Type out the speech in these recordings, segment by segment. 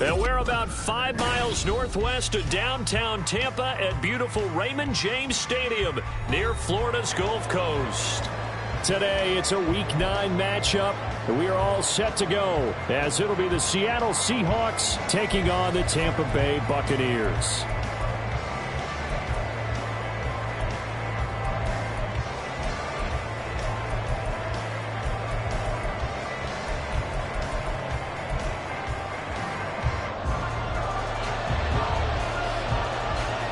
And we're about 5 miles northwest of downtown Tampa at beautiful Raymond James Stadium near Florida's Gulf Coast. Today, it's a Week 9 matchup, and we are all set to go as it'll be the Seattle Seahawks taking on the Tampa Bay Buccaneers.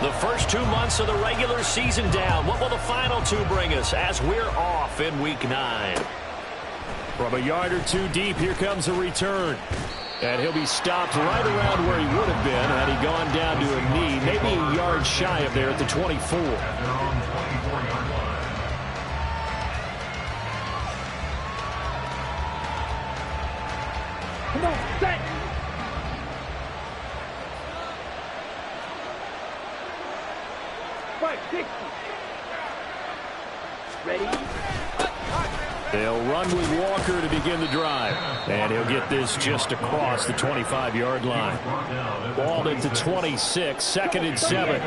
The first 2 months of the regular season down. What will the final 2 bring us as we're off in Week 9? From a yard or 2 deep, here comes a return. And he'll be stopped right around where he would have been had he gone down to a knee, maybe a yard shy of there at the 24. Come on, set! Right, 60. Ready? They'll run with Walker to begin the drive. And he'll get this just across the 25-yard line. Ball at the 26, 2nd and 7.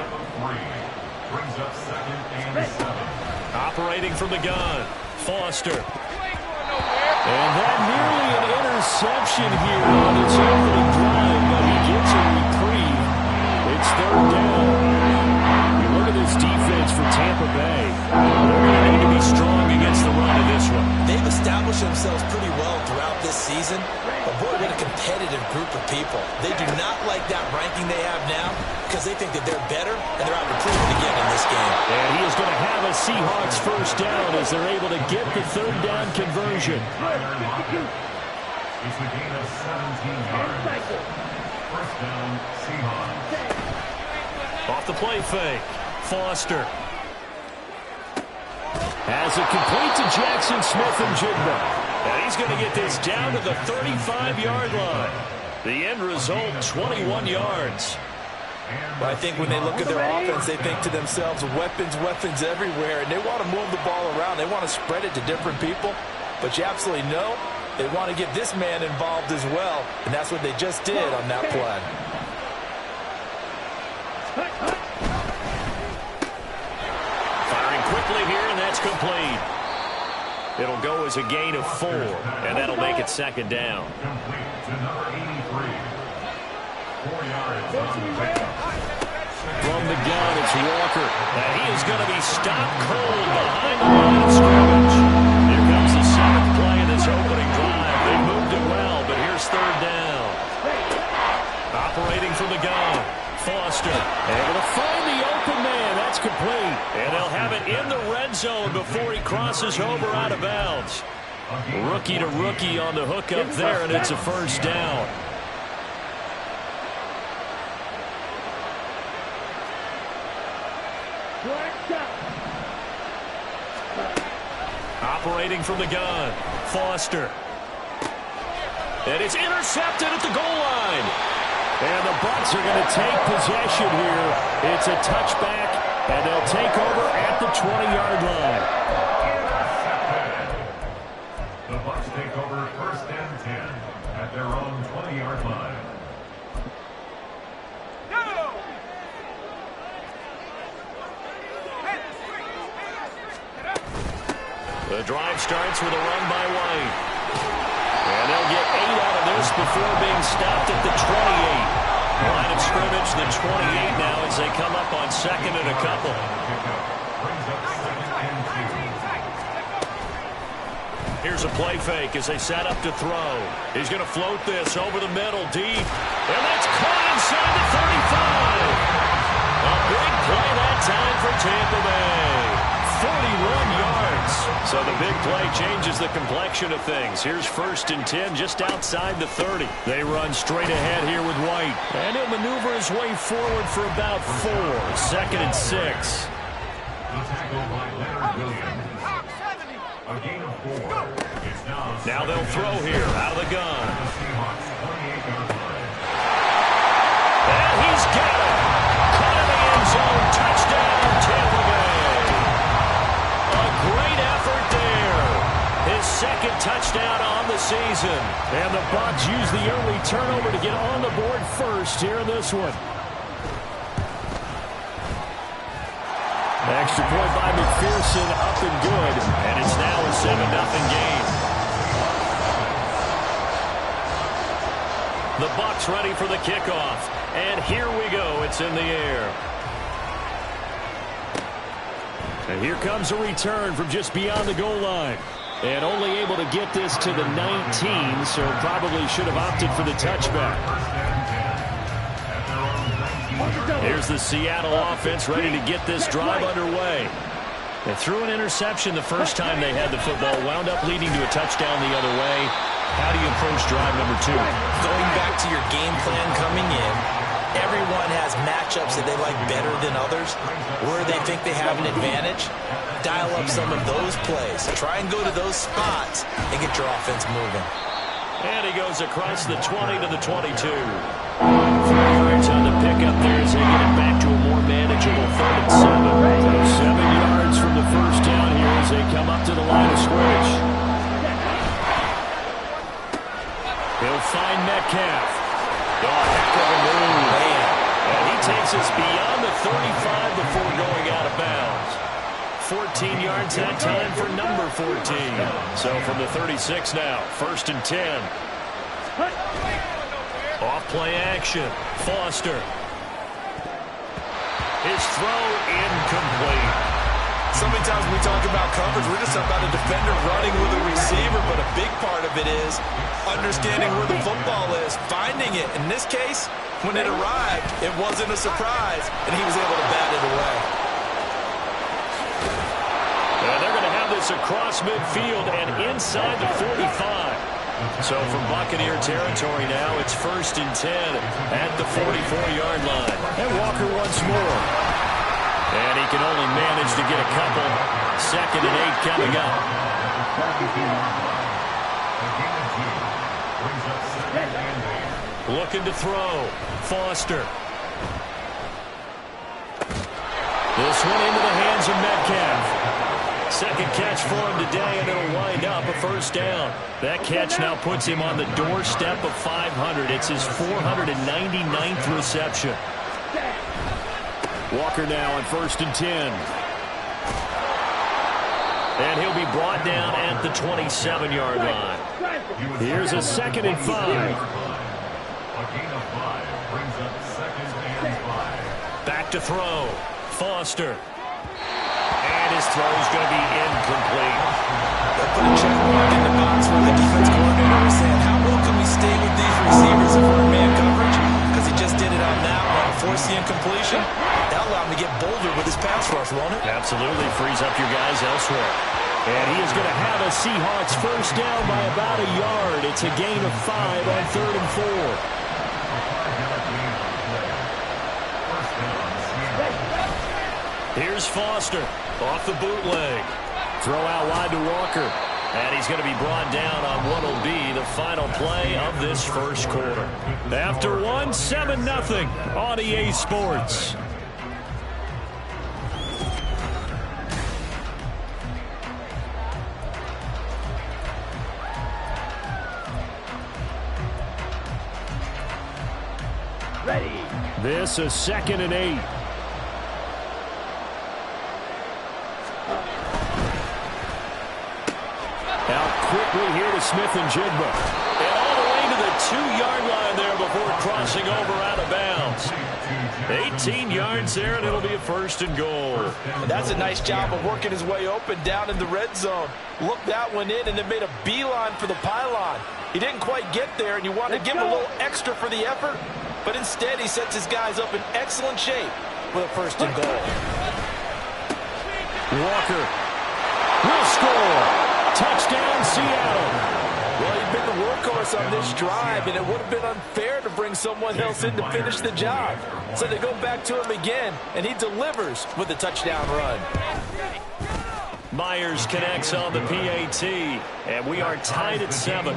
Operating from the gun, Foster. And that nearly an interception here on its opening drive, but he gets a reprieve. It's 3rd down. You look at this defense for Tampa Bay. They're going to need to be strong against the run in this one. They've established themselves pretty well throughout this season, but boy, what a competitive group of people. They do not like that ranking they have now because they think that they're better, and they're out to prove it again in this game. And he is going to have a Seahawks first down as they're able to get the 3rd down conversion. It's a gain of 17 yards. First down, Seahawks. Off the play fake, Foster. Has it complete to Jackson Smith-Njigba. And he's going to get this down to the 35-yard line. The end result, 21 yards. Well, I think when they look at their offense, they think to themselves, weapons, weapons everywhere, and they want to move the ball around. They want to spread it to different people, but you absolutely know they want to get this man involved as well, and that's what they just did on that play. Firing quickly here, and that's complete. It'll go as a gain of 4, and that'll make it 2nd down. Complete to number 83. 4 yards on the pickup. From the gun, it's Walker. And he is going to be stopped cold behind the line of scrimmage. Here comes the 7th play of this opening drive. They moved it well, but here's 3rd down. Operating from the gun, Foster. Able to find the open man. That's complete. And they'll have it in the red zone before he crosses over out of bounds. Rookie to rookie on the hook up there, and it's a first down. Operating from the gun, Foster. And it's intercepted at the goal line. And the Bucs are going to take possession here. It's a touchback, and they'll take over at the 20-yard line. The Bucs take over 1st and 10 at their own 20-yard line. The drive starts with a run by White. And they'll get 8 out of this before being stopped at the 28. Line of scrimmage, the 28 now as they come up on 2nd and a couple. Here's a play fake as they set up to throw. He's going to float this over the middle, deep. And that's caught inside the 35. A big play that time for Tampa Bay. 41 yards. So the big play changes the complexion of things. Here's 1st and 10 just outside the 30. They run straight ahead here with White. And he'll maneuver his way forward for about 4. 2nd and 6. The tackle by Leonard Williams. A gain of 4. It's now they'll throw here out of the gun. The Seahawks 28-yard line. And he's got it. Caught in the end zone. Touchdown, Tampa Bay. A great effort there. His second touchdown on the season. And the Bucs use the early turnover to get on the board first here in this one. Extra point by McPherson, up and good. And it's now a 7-0 game. The Bucs ready for the kickoff. And here we go. It's in the air. And here comes a return from just beyond the goal line. And only able to get this to the 19, so probably should have opted for the touchback. Here's the Seattle offense ready to get this drive underway. They threw an interception the first time they had the football, wound up leading to a touchdown the other way. How do you approach drive number 2? Going back to your game plan coming in, everyone has matchups that they like better than others, where they think they have an advantage. Dial up some of those plays. Try and go to those spots and get your offense moving. And he goes across the 20 to the 22. 3 yards on the pickup there as they get it back to a more manageable 3rd and 7. 7 yards from the first down here as they come up to the line of scrimmage. He'll find Metcalf. Oh, heck of a move. Man. And he takes us beyond the 35 before going out of bounds. 14 yards that time for number 14. So from the 36 now, 1st and 10. Off play action. Foster. His throw incomplete. So many times when we talk about coverage, we're just about a defender running with a receiver, but a big part of it is understanding where the football is, finding it. In this case, when it arrived, it wasn't a surprise, and he was able to bat it away. And they're going to have this across midfield and inside the 45. So from Buccaneer territory now, it's 1st and 10 at the 44-yard line. And Walker once more. And he can only manage to get a couple. 2nd and 8 coming up. Looking to throw. Foster. This one into the hands of Metcalf. 2nd catch for him today, and it'll wind up a 1st down. That catch now puts him on the doorstep of 500. It's his 499th reception. Walker now on 1st and 10. And he'll be brought down at the 27-yard line. Here's a 2nd and 5. A gain of 5 brings up 2nd and 5. Back to throw. Foster. And his throw's going to be incomplete. They'll put a check mark in the box where the defense coordinator is saying, how well can we stay with these receivers if we're in man coverage? Because he just did it on that one. Force the incompletion. That'll allow him to get bolder with his pass rush, won't it? Absolutely frees up your guys elsewhere. And he is going to have a Seahawks 1st down by about a yard. It's a gain of 5 on 3rd and 4. Here's Foster off the bootleg. Throw out wide to Walker. And he's going to be brought down on what will be the final play of this 1st quarter. After 7-0 on EA Sports. Ready. This is 2nd and 8. Out quickly here to Smith and Jigba. And all the way to the 2-yard line there before crossing over out of bounds. 18 yards there, and it'll be a 1st and goal. And that's a nice job of working his way open down in the red zone. Looked that one in and then made a beeline for the pylon. He didn't quite get there, and you want to give him a little extra for the effort, but instead he sets his guys up in excellent shape with a 1st and goal. Walker will score. Touchdown, Seattle. Well, he'd been the workhorse on this drive, and it would have been unfair to bring someone else in to finish the job. So they go back to him again, and he delivers with a touchdown run. Myers connects on the PAT, and we are tied at 7.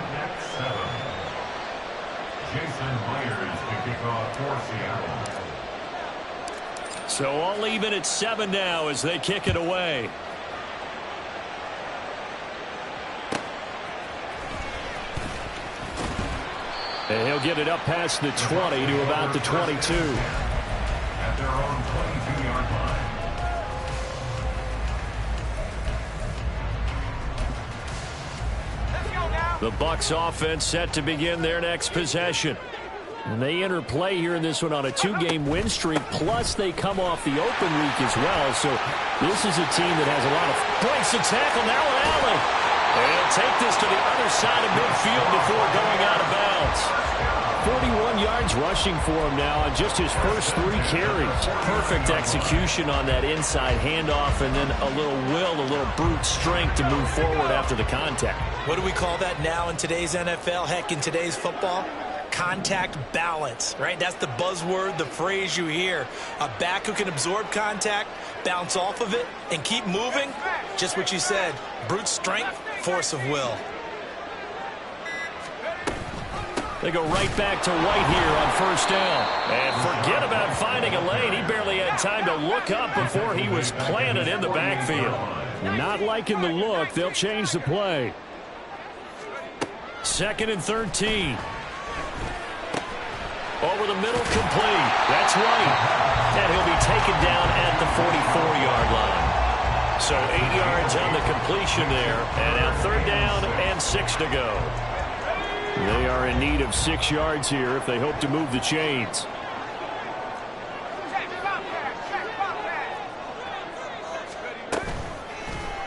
Jason Myers to kick off for Seattle. So all even at 7 now as they kick it away. And he'll get it up past the 20 to about the 22. At their own 22-yard line. The Bucs offense set to begin their next possession. And they enter play here in this one on a 2-game win streak, plus they come off the open week as well. So this is a team that has a lot of... Breaks the tackle, now an alley. And he'll take this to the other side of midfield before going out of bounds. 41 yards rushing for him now on just his first 3 carries. Perfect execution on that inside handoff, and then a little will, a little brute strength to move forward after the contact. What do we call that now in today's NFL? Heck, in today's football? Contact balance, right? That's the buzzword, the phrase you hear. A back who can absorb contact, bounce off of it, and keep moving. Just what you said, brute strength, force of will. They go right back to White here on first down. And forget about finding a lane. He barely had time to look up before he was planted in the backfield. Not liking the look. They'll change the play. 2nd and 13. Over the middle, complete. That's White. And he'll be taken down at the 44-yard line. So 8 yards on the completion there. And now 3rd down and 6 to go. They are in need of 6 yards here if they hope to move the chains.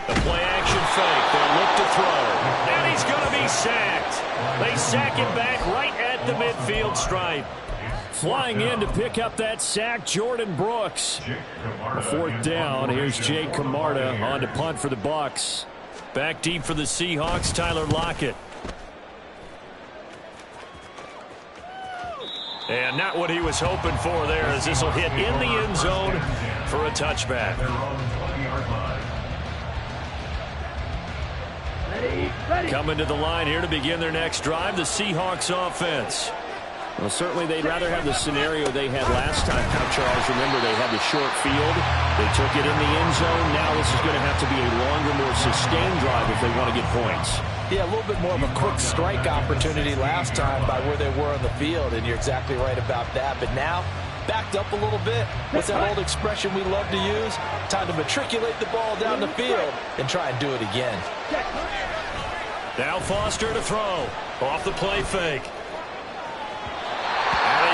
The play-action fake. They'll look to throw. And he's going to be sacked. They sack him back right at the midfield stripe. Flying in to pick up that sack, Jordan Brooks. A 4th down. Here's Jake Camarda on to punt for the Bucs. Back deep for the Seahawks, Tyler Lockett. And not what he was hoping for there, as this will hit in the end zone for a touchback. Coming to the line here to begin their next drive, the Seahawks offense. Well, certainly they'd rather have the scenario they had last time. Now, Charles, remember they had the short field. They took it in the end zone. Now this is going to have to be a longer, more sustained drive if they want to get points. Yeah, a little bit more of a quick strike opportunity last time by where they were on the field, and you're exactly right about that. But now, backed up a little bit. What's that old expression we love to use? Time to matriculate the ball down the field and try and do it again. Now Foster to throw. Off the play fake.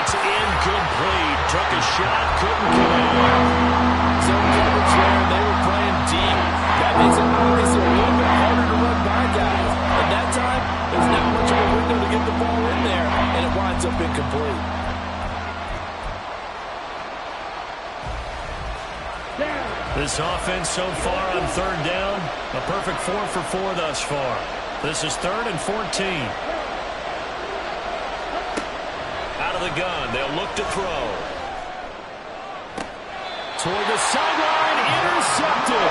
It's incomplete. Took a shot, couldn't connect. Zone coverage there, and they were playing deep. That makes it obviously a little bit harder to run by guys. And that time, there's not much of a window to get the ball in there, and it winds up incomplete. This offense so far on 3rd down, a perfect 4 for 4 thus far. This is 3rd and 14. Out of the gun, they'll look to throw. Toward the sideline, intercepted.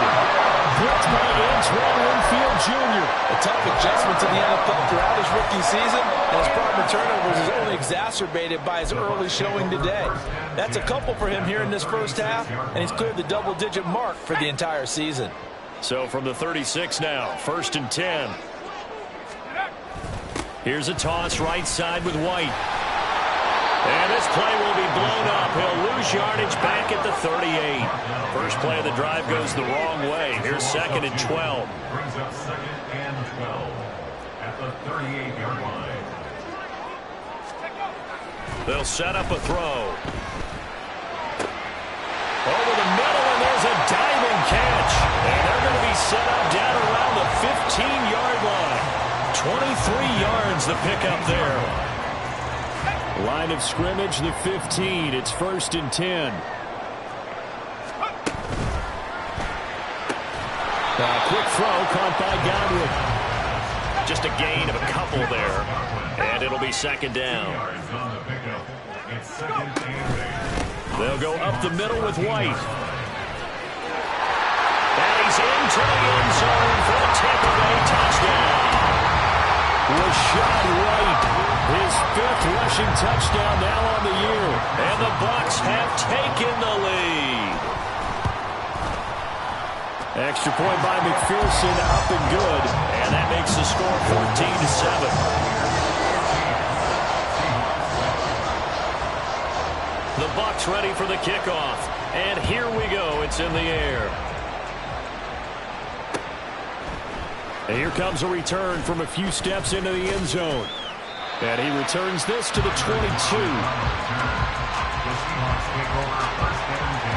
Picked by Antoine Winfield Jr. A tough adjustment to the NFL throughout his rookie season, and his problem with turnovers is only exacerbated by his early showing today. That's a couple for him here in this first half, and he's cleared the double-digit mark for the entire season. So from the 36 now, 1st and 10. Here's a toss right side with White. And this play will be blown up. He'll lose yardage back at the 38. First play of the drive goes the wrong way. Here's 2nd and 12. Brings up 2nd and 12 at the 38-yard line. They'll set up a throw. Over the middle, and there's a diving catch. And they're going to be set up down around the 15-yard line. 23 yards the pickup there. Line of scrimmage, the 15. It's 1st and 10. Quick throw caught by Godwin. Just a gain of a couple there. And it'll be 2nd down. They'll go up the middle with White. And he's into the end zone for the Tampa Bay touchdown. Rashad White, his 5th rushing touchdown now on the year. And the Bucs have taken the lead. Extra point by McPherson, up and good. And that makes the score 14-7. Bucs ready for the kickoff. And here we go. It's in the air. And here comes a return from a few steps into the end zone. And he returns this to the 22. The Seahawks take over 1st and 10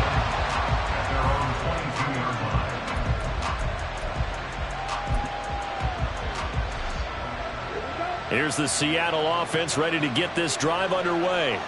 at their own 22-yard line. Here's the Seattle offense ready to get this drive underway.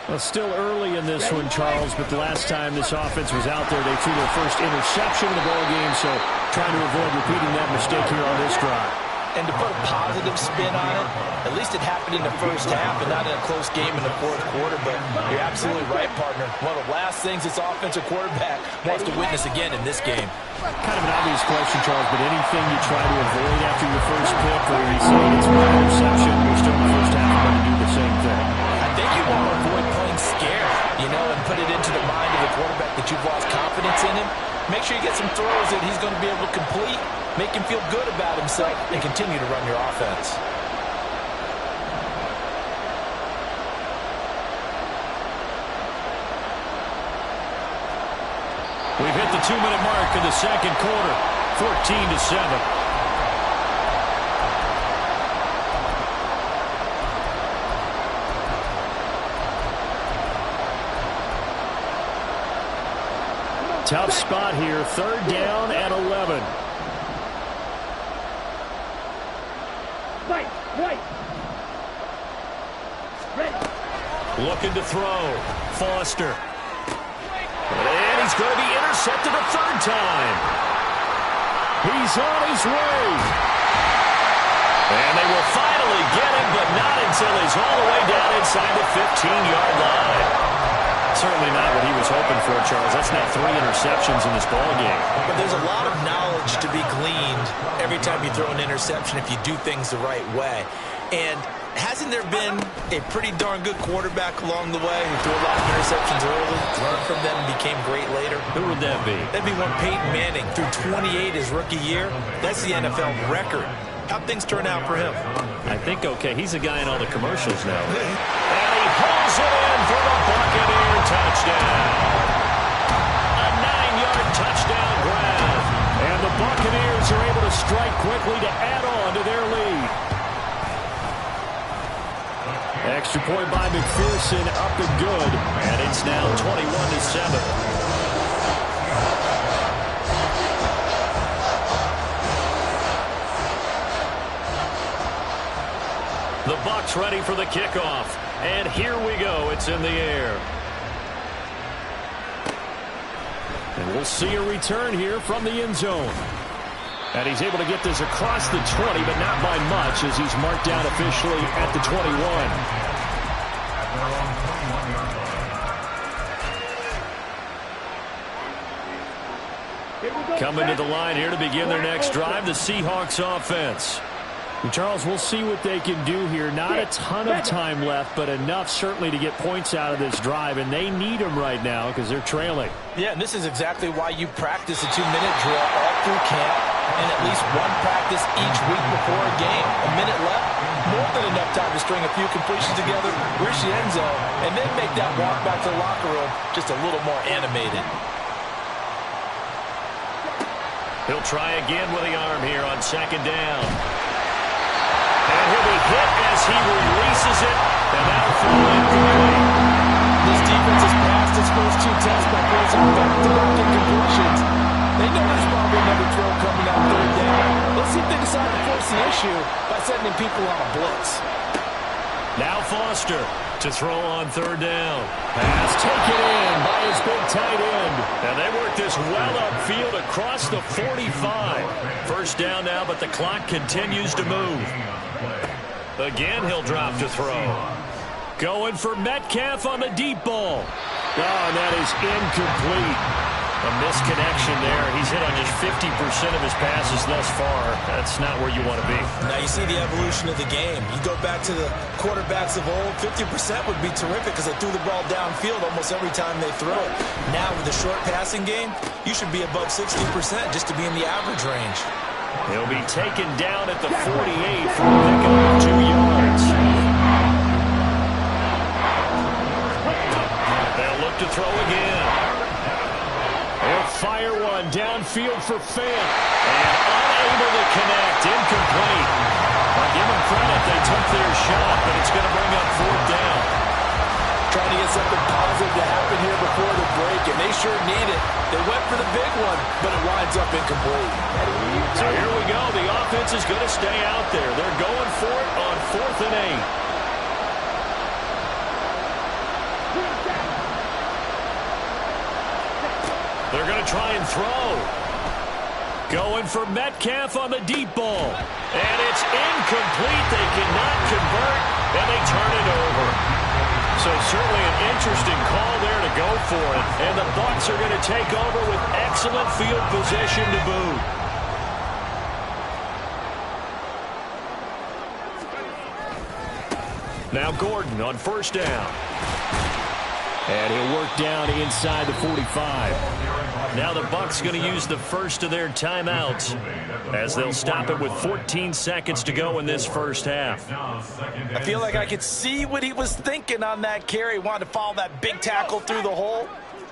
Well, still early in this one, Charles, but the last time this offense was out there, they threw their first interception of the ball game, so trying to avoid repeating that mistake here on this drive. And to put a positive spin on it, at least it happened in the first half and not in a close game in the fourth quarter. But you're absolutely right, partner. One of the last things this offensive quarterback wants to witness again in this game. Kind of an obvious question, Charles, but anything you try to avoid after your first pick, or you say it's an interception, we're still in the first half, we're going to do the same thing. I think you want to avoid playing scared, and put it into the mind of the quarterback that you've lost confidence in him. Make sure you get some throws that he's going to be able to complete, make him feel good about himself, and continue to run your offense. We've hit the 2-minute mark in the second quarter, 14-7. Tough spot here, 3rd down and 11. Looking to throw. Foster. And he's going to be intercepted a 3rd time. He's on his way. And they will finally get him, but not until he's all the way down inside the 15-yard line. Certainly not what he was hoping for, Charles. That's now 3 interceptions in this ballgame. But there's a lot of knowledge to be gleaned every time you throw an interception if you do things the right way. And hasn't there been a pretty darn good quarterback along the way who threw a lot of interceptions early, learned from them, and became great later? Who would that be? That'd be one Peyton Manning threw 28 his rookie year. That's the NFL record. How'd things turn out for him? I think okay. He's a guy in all the commercials now. And he pulls it in for the Buccaneer touchdown. A 9-yard touchdown grab. And the Buccaneers are able to strike quickly to add on to their lead. Extra point by McPherson, up and good. And it's now 21-7. The Bucs ready for the kickoff. And here we go. It's in the air. And we'll see a return here from the end zone. And he's able to get this across the 20, but not by much, as he's marked down officially at the 21. Coming to the line here to begin their next drive, the Seahawks offense. And Charles, we'll see what they can do here. Not a ton of time left, but enough certainly to get points out of this drive, and they need them right now because they're trailing. Yeah, and this is exactly why you practice a 2-minute drill all through camp and at least one practice each week before a game. A minute left, more than enough time to string a few completions together, reach the end zone, and then make that walk back to the locker room just a little more animated. He'll try again with the arm here on 2nd down. And he'll be hit as he releases it, and that'll fall incomplete. This defense has passed its first 2 tests by forcing back-to-back incompletions. They know there's probably another throw coming on 3rd down. Let's see if they decide to force the issue by sending people on a blitz. Now Foster to throw on 3rd down. Pass taken in by his big tight end. And they work this well upfield across the 45. 1st down now, but the clock continues to move. Again, he'll drop to throw. Going for Metcalf on the deep ball. Oh, and that is incomplete. A misconnection there. He's hit on just 50% of his passes thus far. That's not where you want to be. Now you see the evolution of the game. You go back to the quarterbacks of old, 50% would be terrific because they threw the ball downfield almost every time they throw it. Now with the short passing game, you should be above 60% just to be in the average range. He'll be taken down at the 48 for a pickup of 2 yards. They'll look to throw again. They'll fire one downfield for Fant. And unable to connect. Incomplete. I'll give them credit. They took their shot, but it's going to bring up 4th down. Trying to get something positive to happen here before the break, and they sure need it. They went for the big one, but it winds up incomplete. So here we go. The offense is going to stay out there. They're going for it on 4th and 8. They're going to try and throw. Going for Metcalf on the deep ball. And it's incomplete. They cannot convert, and they turn it over. So certainly an interesting call there to go for it. And the Bucs are going to take over with excellent field position to boot. Now Gordon on 1st down. And he'll work down inside the 45. Now the Bucs going to use the first of their timeouts as they'll stop it with 14 seconds to go in this first half. I feel like I could see what he was thinking on that carry. Wanted to follow that big tackle through the hole.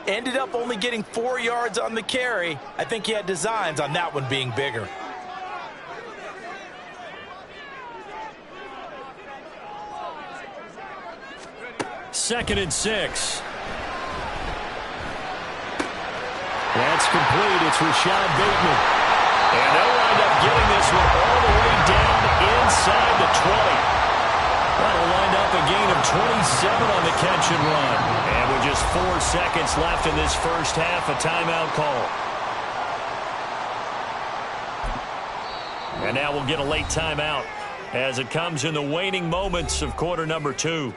Ended up only getting 4 yards on the carry. I think he had designs on that one being bigger. Second and 6. That's complete. It's Rashad Bateman. And they'll wind up getting this one all the way down inside the 20. That'll wind up a gain of 27 on the catch and run. And with just 4 seconds left in this first half, a timeout call. And now we'll get a late timeout as it comes in the waning moments of quarter number 2.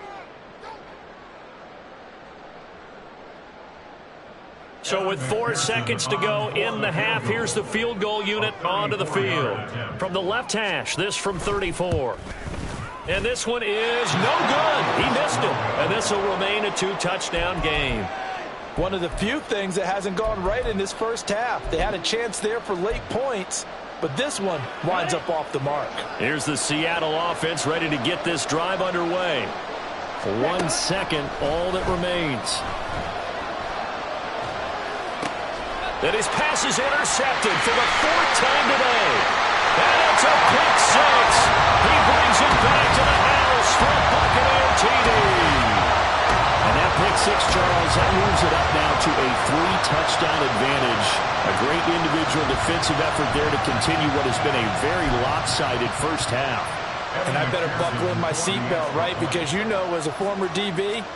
So with 4 seconds to go in the half, here's the field goal unit onto the field. From the left hash, this from 34. And this one is no good. He missed it. And this will remain a 2-touchdown game. One of the few things that hasn't gone right in this first half. They had a chance there for late points, but this one winds up off the mark. Here's the Seattle offense ready to get this drive underway. For 1 second, all that remains. And his pass is intercepted for the 4th time today. And it's a pick 6. He brings it back to the house for a Buccaneer TD. And that pick 6, Charles, that moves it up now to a 3-touchdown advantage. A great individual defensive effort there to continue what has been a very lopsided first half. And I better buckle in my seatbelt, right? Because you know, as a former DB,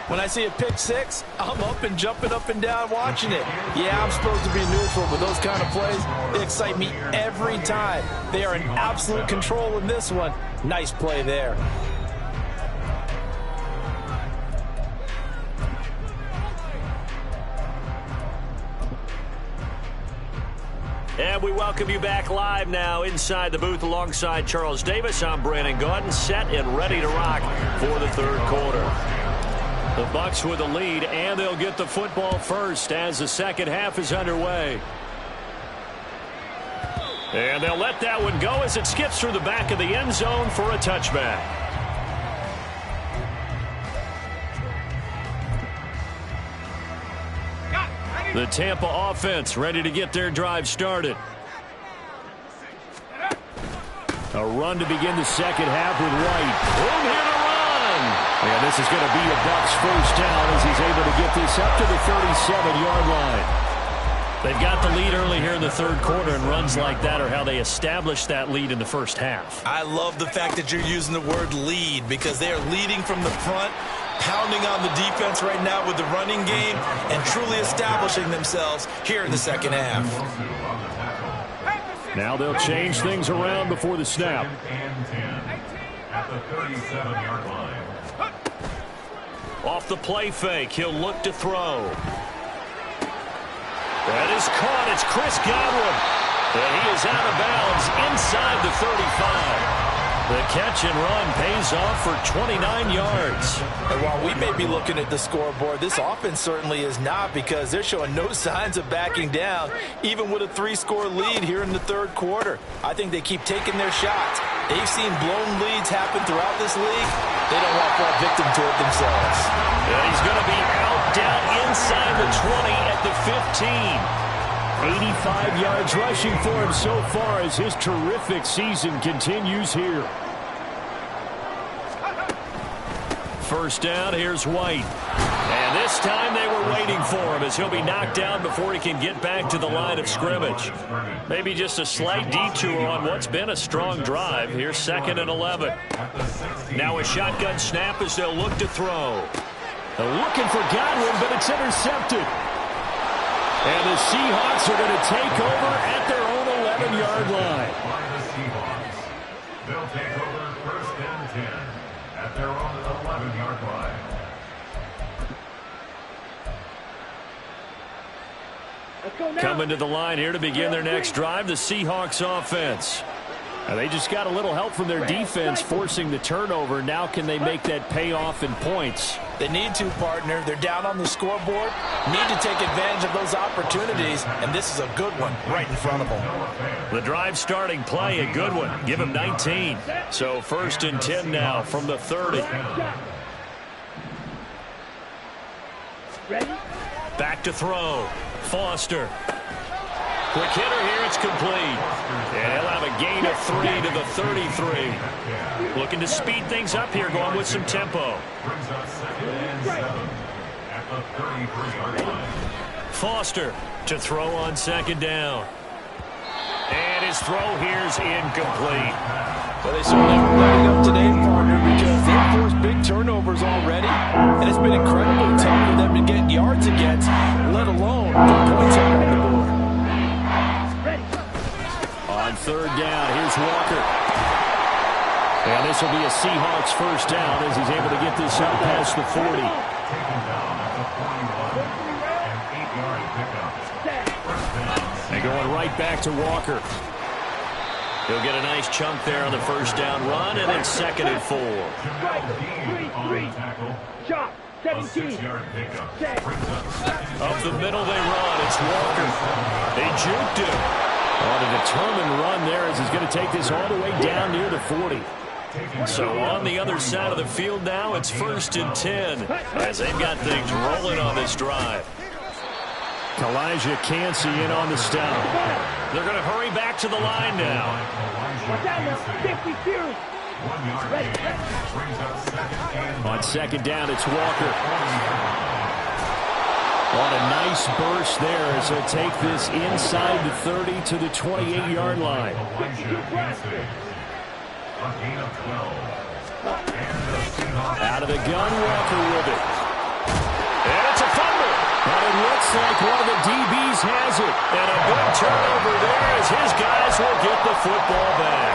when I see a pick 6, I'm up and jumping up and down watching it. Yeah, I'm supposed to be neutral, but those kind of plays, they excite me every time. They are in absolute control in this one. Nice play there. And we welcome you back live now inside the booth alongside Charles Davis. I'm Brandon Gaudin, set and ready to rock for the 3rd quarter. The Bucs with the lead, and they'll get the football first as the second half is underway. And they'll let that one go as it skips through the back of the end zone for a touchback. The Tampa offense ready to get their drive started. A run to begin the second half with White. Room here to run. And this is going to be a Bucs first down as he's able to get this up to the 37-yard line. They've got the lead early here in the 3rd quarter, and runs like that are how they established that lead in the first half. I love the fact that you're using the word lead because they are leading from the front, pounding on the defense right now with the running game, and truly establishing themselves here in the second half. Now they'll change things around before the snap. At the 37-yard line. Off the play fake, he'll look to throw. That is caught. It's Chris Godwin. And he is out of bounds inside the 35. The catch and run pays off for 29 yards. And while we may be looking at the scoreboard, this offense certainly is not, because they're showing no signs of backing down, even with a 3-score lead here in the 3rd quarter. I think they keep taking their shots. They've seen blown leads happen throughout this league. They don't want to fall victim to it themselves. And he's going to be out down inside the 20 at the 15. 85 yards rushing for him so far as his terrific season continues here. First down, here's White. And this time they were waiting for him as he'll be knocked down before he can get back to the line of scrimmage. Maybe just a slight detour on what's been a strong drive. Here's 2nd and 11. Now a shotgun snap as they'll look to throw. They're looking for Godwin, but it's intercepted. And the Seahawks are going to take over at their own 11-yard line. They'll take over 1st and 10 at their own 11-yard line. Coming to the line here to begin their next drive, the Seahawks offense. Now they just got a little help from their defense forcing the turnover. Now can they make that pay off in points? They need to, partner. They're down on the scoreboard. Need to take advantage of those opportunities, and this is a good one right in front of them. The drive starting play, a good one. Give him 19. So 1st and 10 now from the 30. Back to throw. Foster. Quick hitter here, it's complete. And he'll have a gain of 3 to the 33. Looking to speed things up here, going with some tempo. Foster to throw on 2nd down. And his throw here's incomplete. Well, they certainly aren't letting up today, partner, because they've forced big turnovers already, and it's been incredibly tough for them to get yards against, let alone put points on the board. On 3rd down, here's Walker. And this will be a Seahawks 1st down as he's able to get this up past the 40. And going right back to Walker. He'll get a nice chunk there on the 1st down run, and then 2nd and 4. Shot, 17. Up the middle they run. It's Walker. They juked him. On a determined run there as he's going to take this all the way down near the 40. So on the other side of the field now, it's 1st and 10 as they've got things rolling on this drive. Elijah Cansey in on the stop. They're going to hurry back to the line now. On 2nd down, it's Walker. On a nice burst there as he'll take this inside the 30 to the 28-yard line. Out of the gun, Walker with it. And it's a fumble. And it looks like one of the DBs has it. And a big turnover there as his guys will get the football back.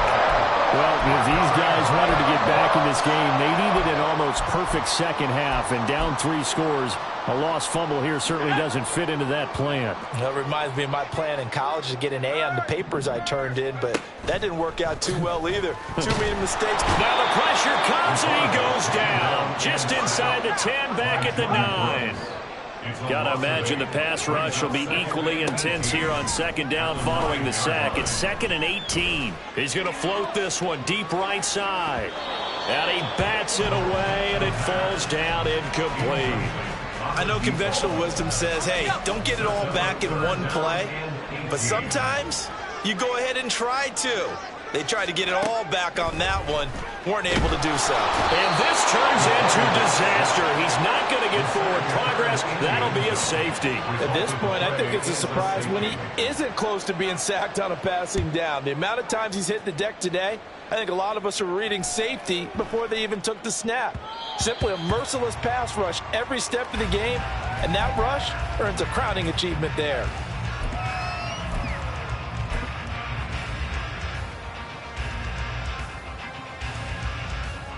Well, if these guys wanted to get back in this game, they needed an almost perfect second half. And down 3 scores, a lost fumble here certainly doesn't fit into that plan. That reminds me of my plan in college to get an A on the papers I turned in, but that didn't work out too well either. Too many mistakes. Now the pressure comes and he goes down. Just inside the 10, back at the 9. Gotta imagine the pass rush will be equally intense here on 2nd down following the sack. It's 2nd and 18. He's gonna float this one deep right side. And he bats it away and it falls down incomplete. I know conventional wisdom says, hey, don't get it all back in one play, but sometimes you go ahead and try to. They tried to get it all back on that one, weren't able to do so. And this turns into disaster. He's not going to get forward progress. That'll be a safety. At this point, I think it's a surprise when he isn't close to being sacked on a passing down. The amount of times he's hit the deck today, I think a lot of us are reading safety before they even took the snap. Simply a merciless pass rush every step of the game, and that rush earns a crowning achievement there.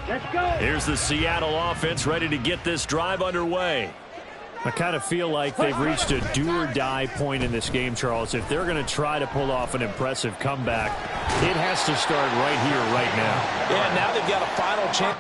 Let's go. Here's the Seattle offense ready to get this drive underway. I kind of feel like they've reached a do-or-die point in this game, Charles. If they're going to try to pull off an impressive comeback, it has to start right here, right now. Yeah, now they've got a final chance.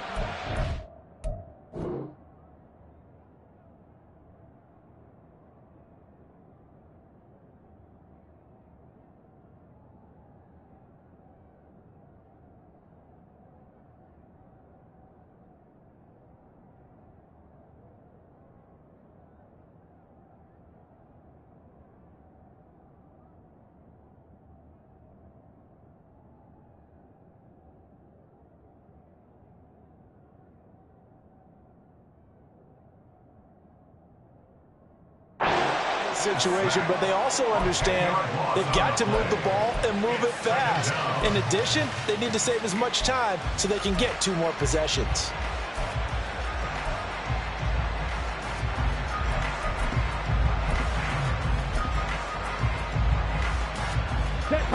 situation, but they also understand they've got to move the ball and move it fast. In addition, they need to save as much time so they can get 2 more possessions.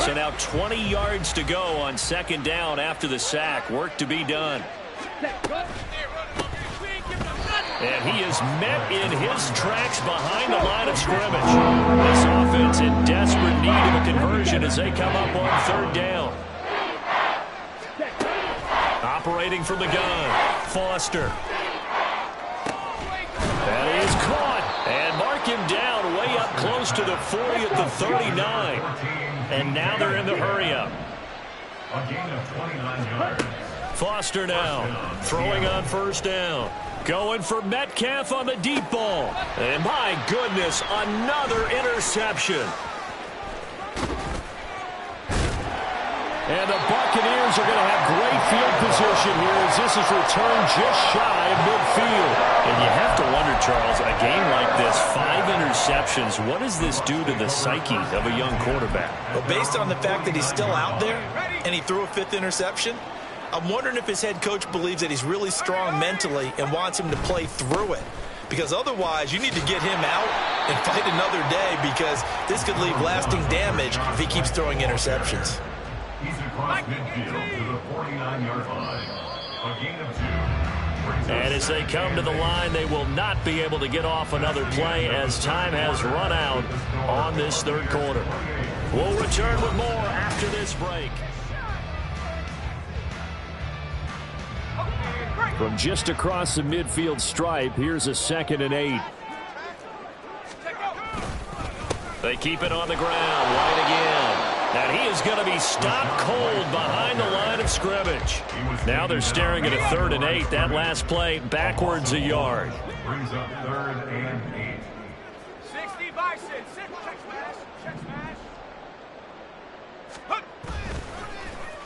So now 20 yards to go on second down after the sack. Work to be done. And he is met in his tracks behind the line of scrimmage. This offense in desperate need of a conversion as they come up on third down. Operating from the gun, Foster. That is caught. And mark him down way up close to the 40 at the 39. And now they're in the hurry-up. A gain of 29 yards. Foster now, throwing on first down. Going for Metcalf on the deep ball. And my goodness, another interception. And the Buccaneers are going to have great field position here as this is returned just shy of midfield. And you have to wonder, Charles, a game like this, 5 interceptions, what does this do to the psyche of a young quarterback? Well, based on the fact that he's still out there and he threw a 5th interception, I'm wondering if his head coach believes that he's really strong mentally and wants him to play through it. Because otherwise, you need to get him out and fight another day because this could leave lasting damage if he keeps throwing interceptions. He's across midfield to the 49-yard line. A gain of 2. And as they come to the line, they will not be able to get off another play as time has run out on this third quarter. We'll return with more after this break. From just across the midfield stripe, here's a 2nd and 8. They keep it on the ground, right again. And he is going to be stopped cold behind the line of scrimmage. Now they're staring at a 3rd and 8. That last play backwards a yard. Brings up 3rd and 8. 60 Bison, 6 check smash.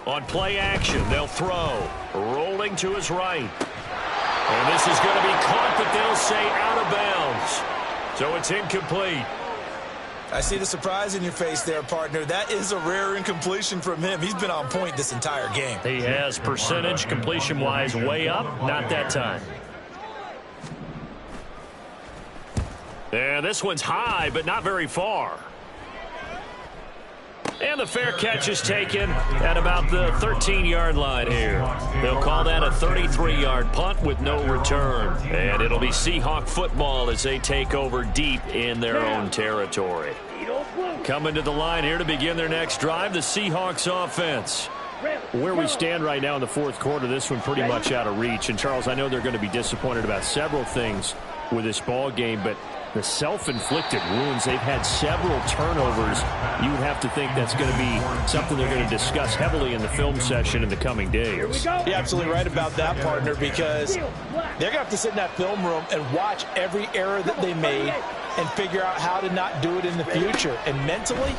On play action, they'll throw. Rolling to his right. And this is going to be caught, but they'll say out of bounds. So it's incomplete. I see the surprise in your face there, partner. That is a rare incompletion from him. He's been on point this entire game. He has percentage completion-wise way up. Not that time. And this one's high, but not very far. And the fair catch is taken at about the 13-yard line here. They'll call that a 33-yard punt with no return. And it'll be Seahawk football as they take over deep in their own territory. Coming to the line here to begin their next drive, the Seahawks offense. Where we stand right now in the fourth quarter, this one pretty much out of reach. And, Charles, I know they're going to be disappointed about several things with this ball game, but the self-inflicted wounds, they've had several turnovers. You would have to think that's going to be something they're going to discuss heavily in the film session in the coming days. You're absolutely right about that, partner, because they're going to have to sit in that film room and watch every error that they made and figure out how to not do it in the future. And mentally,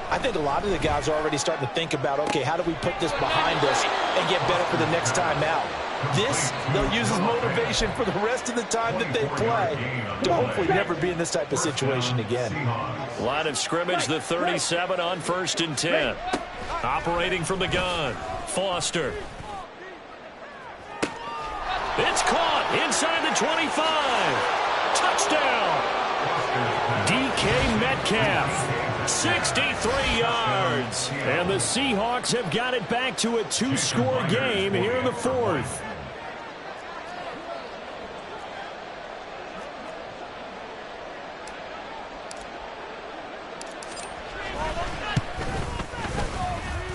I think a lot of the guys are already starting to think about, okay, how do we put this behind us and get better for the next time out? This, they'll use as motivation for the rest of the time that they play to hopefully never be in this type of situation again. Line of scrimmage, the 37 on 1st and 10. Operating from the gun, Foster. It's caught inside the 25. Touchdown. DK Metcalf, 63 yards. And the Seahawks have got it back to a 2-score game here in the fourth.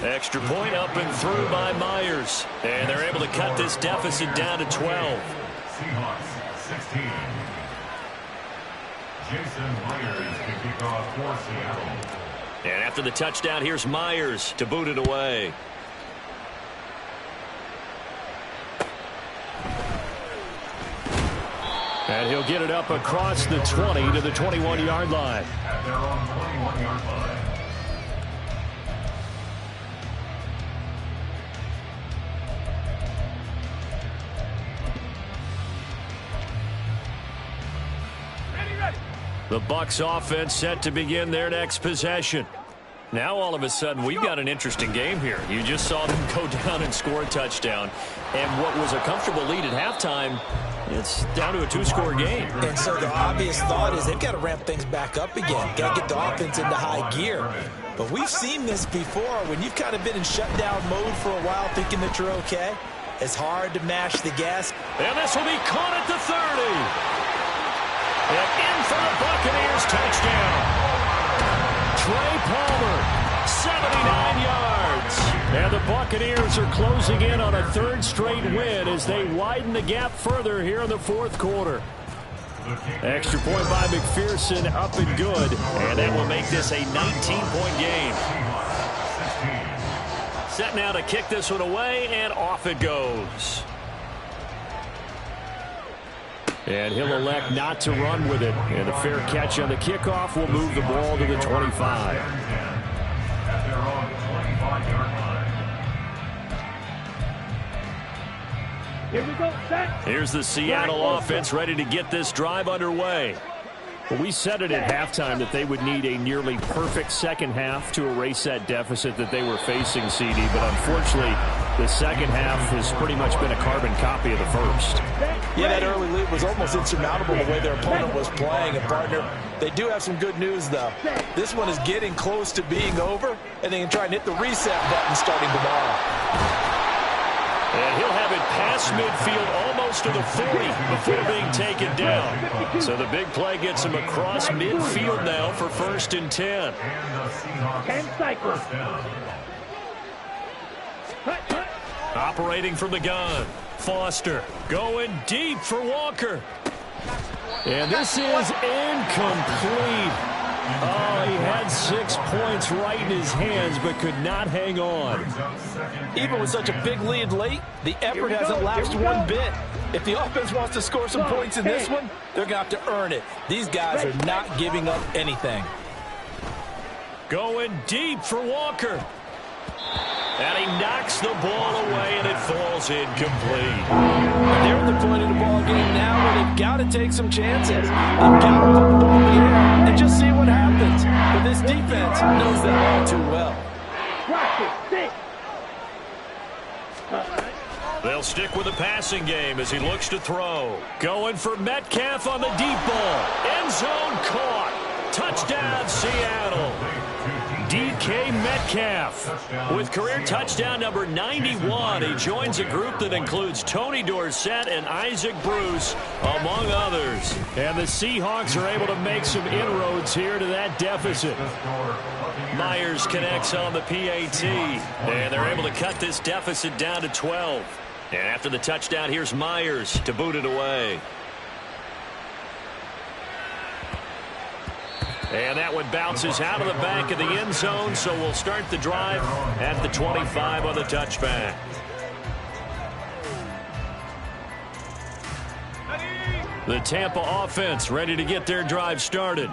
Extra point up and through by Myers. And they're able to cut this deficit down to 12. Seahawks 16. Jason Myers to kick off for Seattle. And after the touchdown, here's Myers to boot it away. And he'll get it up across the 20 to the 21-yard line. At their own 21-yard line. The Bucs offense set to begin their next possession. Now all of a sudden we've got an interesting game here. You just saw them go down and score a touchdown. And what was a comfortable lead at halftime, it's down to a two-score game. And so the obvious thought is they've got to ramp things back up again. Got to get the offense into high gear. But we've seen this before. When you've kind of been in shutdown mode for a while thinking that you're okay, it's hard to mash the gas. And this will be caught at the 30. And in for the Buccaneers touchdown. Trey Palmer, 79 yards. And the Buccaneers are closing in on a third straight win as they widen the gap further here in the fourth quarter. Extra point by McPherson, up and good. And that will make this a 19-point game. Set now to kick this one away, and off it goes. And he'll elect not to run with it. And a fair catch on the kickoff will move the ball to the 25. Here we go, set. Here's the Seattle offense ready to get this drive underway. Well, we said it at halftime that they would need a nearly perfect second half to erase that deficit that they were facing, CD. But unfortunately, the second half has pretty much been a carbon copy of the first. Yeah, that early lead was almost insurmountable the way their opponent was playing. And, partner, they do have some good news, though. This one is getting close to being over, and they can try and hit the reset button starting tomorrow. And he'll have it past midfield almost to the 40 before being taken down. So the big play gets him across midfield now for 1st and 10. 10 cycles. Operating from the gun. Foster going deep for Walker. And this is incomplete. Oh, he had 6 points right in his hands, but could not hang on. Even with such a big lead late, the effort hasn't lapsed one bit. If the offense wants to score some points in this one, they're going to have to earn it. These guys are not giving up anything. Going deep for Walker. And he knocks the ball away, and it falls incomplete. They're at the point of the ball game now where they've got to take some chances. They've got to put the ball in the air and just see what happens. But this defense knows that all too well. They'll stick with the passing game as he looks to throw. Going for Metcalf on the deep ball. End zone caught. Touchdown, Seattle. DK Metcalf with career touchdown number 91. He joins a group that includes Tony Dorsett and Isaac Bruce, among others. And the Seahawks are able to make some inroads here to that deficit. Myers connects on the PAT, and they're able to cut this deficit down to 12. And after the touchdown, here's Myers to boot it away. And that one bounces out of the back of the end zone, so we'll start the drive at the 25 on the touchback. The Tampa offense ready to get their drive started.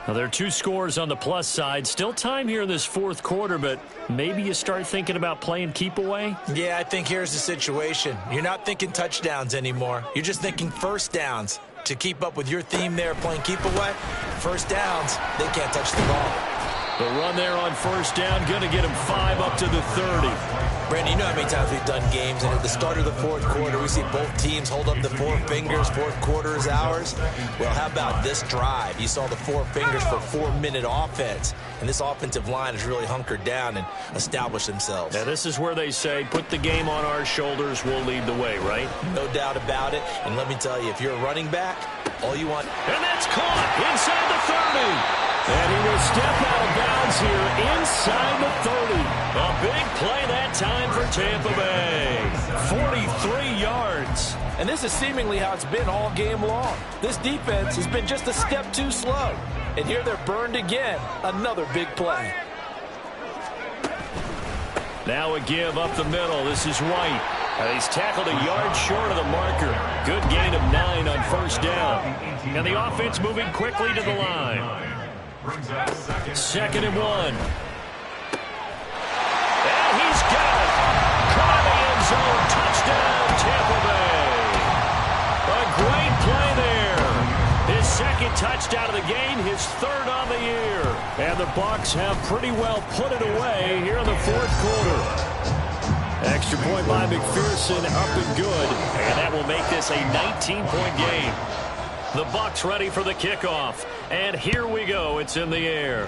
Now, there are 2 scores on the plus side. Still time here in this fourth quarter, but maybe you start thinking about playing keep away? Yeah, I think here's the situation. You're not thinking touchdowns anymore. You're just thinking first downs. To keep up with your theme there, playing keep away, first downs, they can't touch the ball. The run there on first down, going to get him 5 up to the 30. Brandon, you know how many times we've done games, and at the start of the fourth quarter, we see both teams hold up the 4 fingers, fourth quarter is ours. Well, how about this drive? You saw the 4 fingers for 4-minute offense, and this offensive line has really hunkered down and established themselves. Now, this is where they say, put the game on our shoulders, we'll lead the way, right? No doubt about it, and let me tell you, if you're a running back, all you want... And that's caught inside the 30. And he will step out of bounds here inside the 30. A big play that time for Tampa Bay. 43 yards. And this is seemingly how it's been all game long. This defense has been just a step too slow. And here they're burned again. Another big play. Now a give up the middle. This is White. He's tackled a yard short of the marker. Good gain of 9 on first down. And the offense moving quickly to the line. 2nd and 1. And he's got it. Caught in the end zone. Touchdown, Tampa Bay. A great play there. His 2nd touchdown touchdown of the game, his 3rd on the year. And the Bucs have pretty well put it away here in the 4th quarter. Extra point by McPherson, up and good. And that will make this a 19-point game. The Bucs ready for the kickoff. And here we go. It's in the air.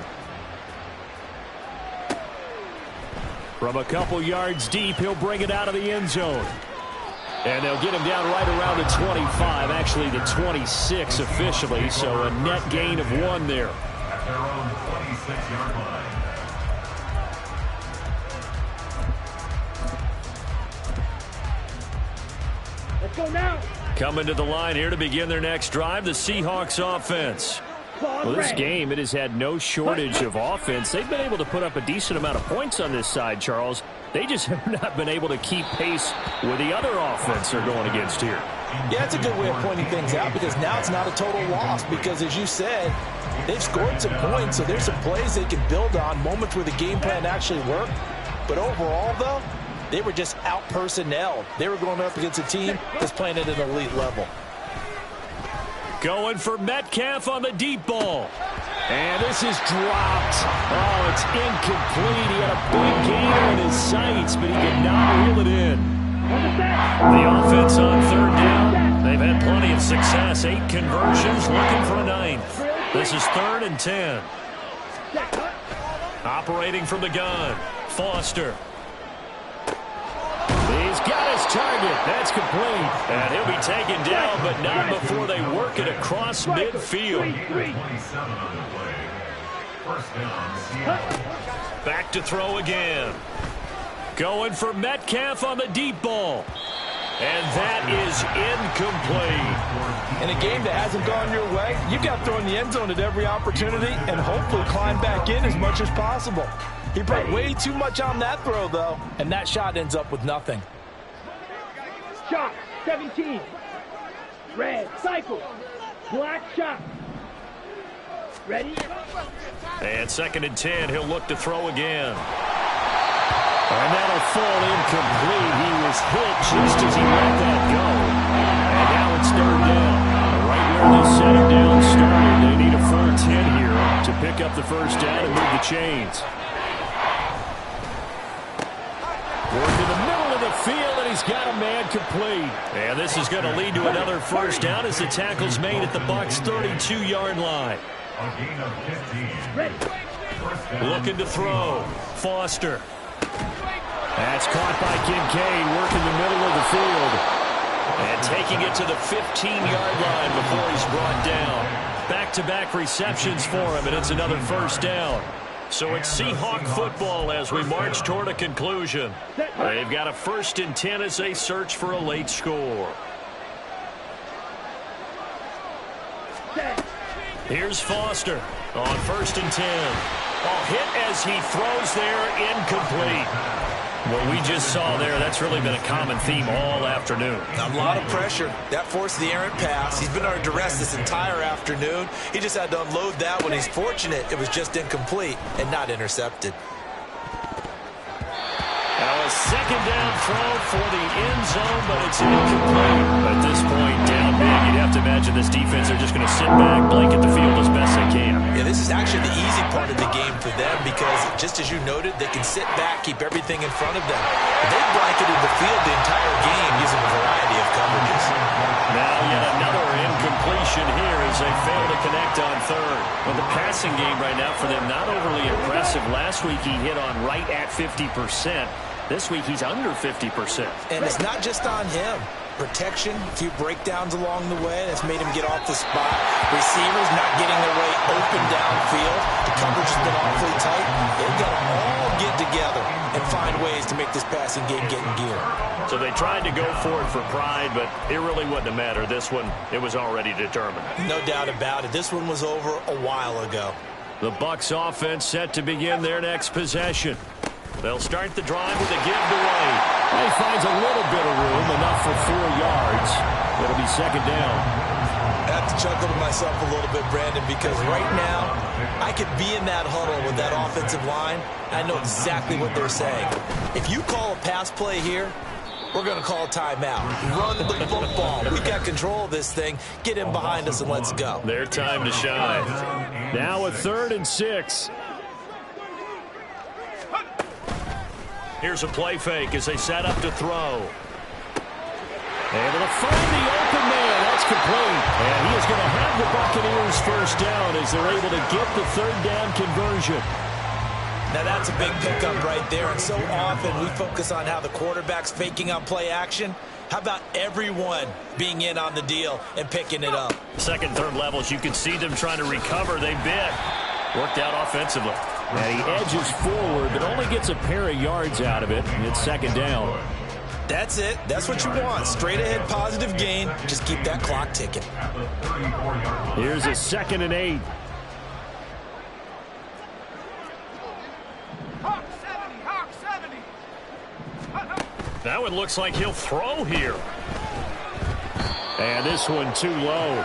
From a couple yards deep, he'll bring it out of the end zone. And they'll get him down right around the 25, actually the 26 officially, so a net gain of 1 there. At their own 26-yard line. Let's go now. Coming to the line here to begin their next drive, the Seahawks offense. Well, this game, it has had no shortage of offense. They've been able to put up a decent amount of points on this side, Charles. They just have not been able to keep pace with the other offense they're going against here. Yeah, it's a good way of pointing things out because now it's not a total loss because, as you said, they've scored some points, so there's some plays they can build on, moments where the game plan actually worked. But overall, though, they were just out-personnelled. They were going up against a team that's playing at an elite level. Going for Metcalf on the deep ball. And this is dropped. Oh, it's incomplete. He had a big gain on his sights, but he could not reel it in. The offense on 3rd down. They've had plenty of success. 8 conversions, looking for a 9th. This is 3rd and 10. Operating from the gun, Foster. He's got his target. That's complete. And he'll be taken down, but not before they work it across midfield. Back to throw again. Going for Metcalf on the deep ball. And that is incomplete. In a game that hasn't gone your way, you've got to throw in the end zone at every opportunity and hopefully climb back in as much as possible. He put way too much on that throw, though, and that shot ends up with nothing. Shot, 17. Red, cycle. Black shot. Ready? And 2nd and 10, he'll look to throw again. And that'll fall incomplete. He was hit just as he let that go. And now it's 3rd down. Right where they set him down started. They need a 4-10 here to pick up the 1st down and move the chains. Work in the middle of the field, and he's got a man complete. And this is going to lead to another 1st down as the tackle's made at the Bucs' 32-yard line. A gain of 15. Looking to throw. Foster. That's caught by Kincaid, working the middle of the field. And taking it to the 15-yard line before he's brought down. Back-to-back receptions for him, and it's another 1st down. So it's Seahawk football as we march toward a conclusion. They've got a 1st and 10 as they search for a late score. Here's Foster on 1st and 10. Oh, hit as he throws there, incomplete. What we just saw there, that's really been a common theme all afternoon. A lot of pressure. That forced the errant pass. He's been under duress this entire afternoon. He just had to unload that one. He's fortunate it was just incomplete and not intercepted. Now a 2nd down throw for the end zone, but it's incomplete. At this point, down big, you'd have to imagine this defense are just going to sit back, blanket the field as best they can. Yeah, this is actually the easy part of the game for them because, just as you noted, they can sit back, keep everything in front of them. They've blanketed the field the entire game using a variety of coverages. Now yet another incompletion here as they fail to connect on 3rd. Well, the passing game right now for them, not overly impressive. Last week he hit on right at 50%. This week he's under 50%. And it's not just on him. Protection, a few breakdowns along the way. That's made him get off the spot. Receivers not getting their way open downfield. The coverage has been awfully tight. They've got to all get together and find ways to make this passing game get in gear. So they tried to go for it for pride, but it really wouldn't have mattered. This one, it was already determined. No doubt about it. This one was over a while ago. The Bucs offense set to begin their next possession. They'll start the drive with a give to White. He finds a little bit of room, enough for 4 yards. It'll be 2nd down. I have to chuckle to myself a little bit, Brandon, because right now I could be in that huddle with that offensive line. I know exactly what they're saying. If you call a pass play here, we're going to call timeout. Run the football. We've got control of this thing. Get in behind us and let's go. Their time to shine. Now a 3rd and 6. Here's a play fake as they set up to throw. Able to find the open man. That's complete. And he is going to have the Buccaneers first down as they're able to get the 3rd down conversion. Now that's a big pickup right there, and so often we focus on how the quarterback's faking out play action. How about everyone being in on the deal and picking it up? Second, third levels, you can see them trying to recover. They bit. Worked out offensively. And he edges forward, but only gets a pair of yards out of it, and it's 2nd down. That's it. That's what you want. Straight ahead positive gain. Just keep that clock ticking. Here's a 2nd and 8. Now it looks like he'll throw here. And this one too low.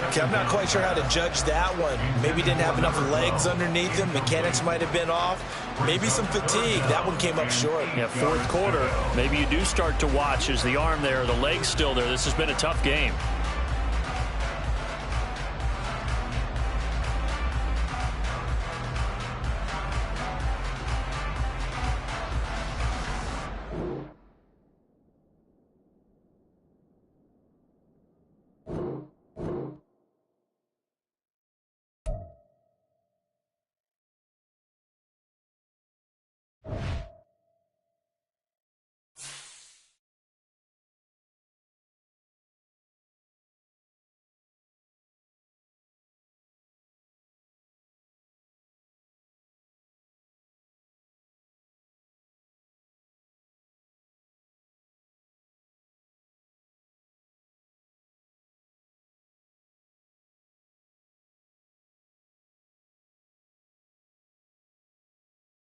Okay, I'm not quite sure how to judge that one. Maybe didn't have enough legs underneath him. Mechanics might have been off. Maybe some fatigue. That one came up short. Yeah, 4th quarter. Maybe you do start to watch. Is the arm there, the leg's still there? This has been a tough game.